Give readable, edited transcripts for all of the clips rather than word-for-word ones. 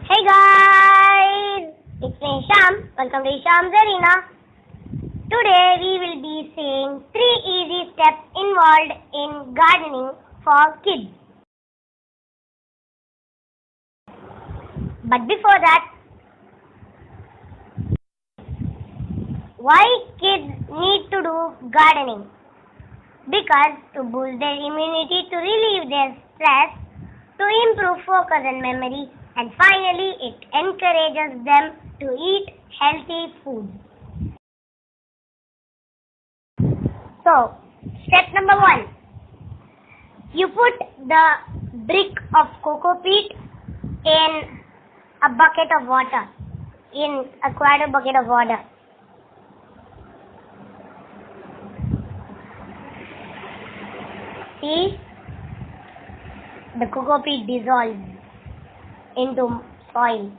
Hey guys, it's me Sham. Welcome to Sham's Arena. Today we will be seeing 3 easy steps involved in gardening for kids. But before that, why kids need to do gardening? Because to boost their immunity, to relieve their stress, to improve focus and memory, and finally it encourages them to eat healthy food. So, step number 1. You put the brick of Coco Peat in a bucket of water, in a quarter bucket of water. See, the Coco Peat dissolves into soil.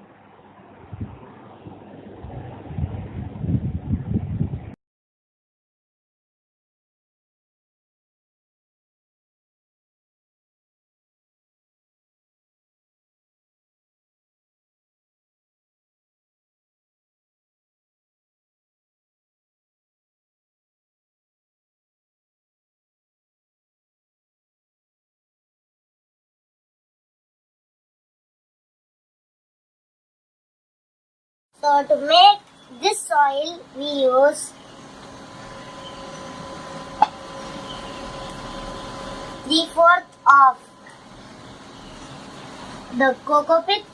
So to make this soil, we use 3/4 of the coco peat,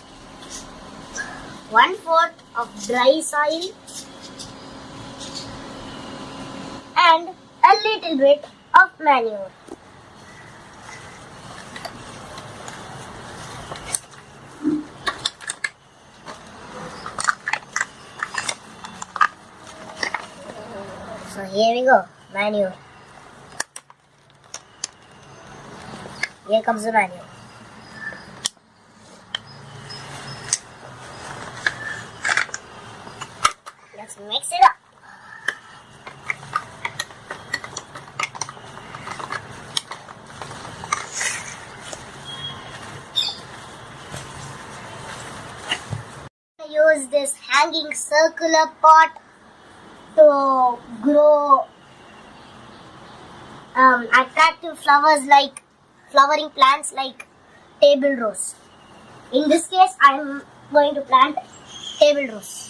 1/4 of dry soil, and a little bit of manure. So here we go, manure. Here comes the manure. Let's mix it up. Use this hanging circular pot to grow attractive flowering plants like table rose. In this case, I am going to plant table rose.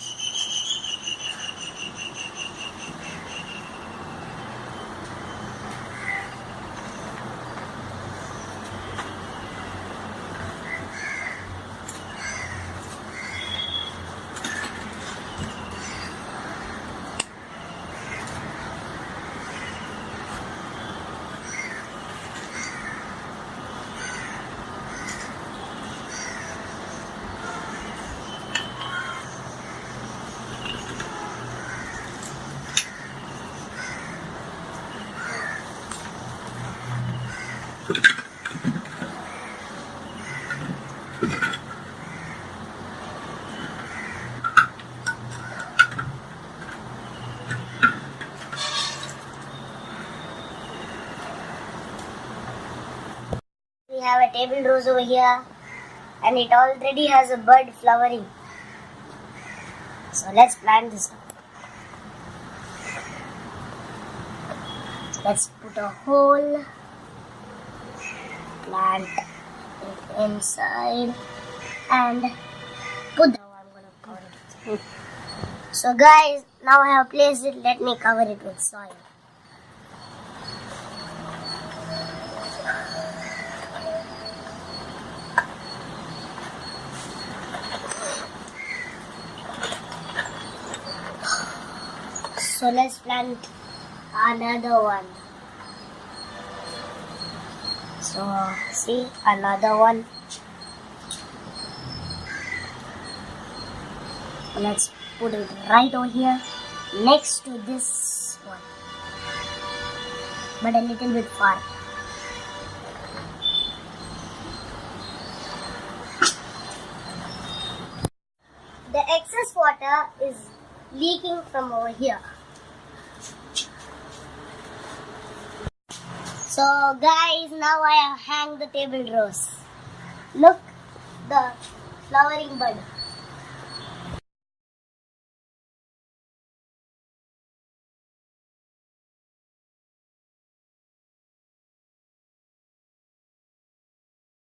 We have a table rose over here, and it already has a bud flowering. So let's plant this now. Let's put a hole, plant it inside, and put. Now I'm gonna cover it. So guys, now I have placed it. Let me cover it with soil. So let's plant another one. So see, another one. Let's put it right over here next to this one, but a little bit far. The excess water is leaking from over here. So guys, now I have hung the table rose. Look, the flowering bud.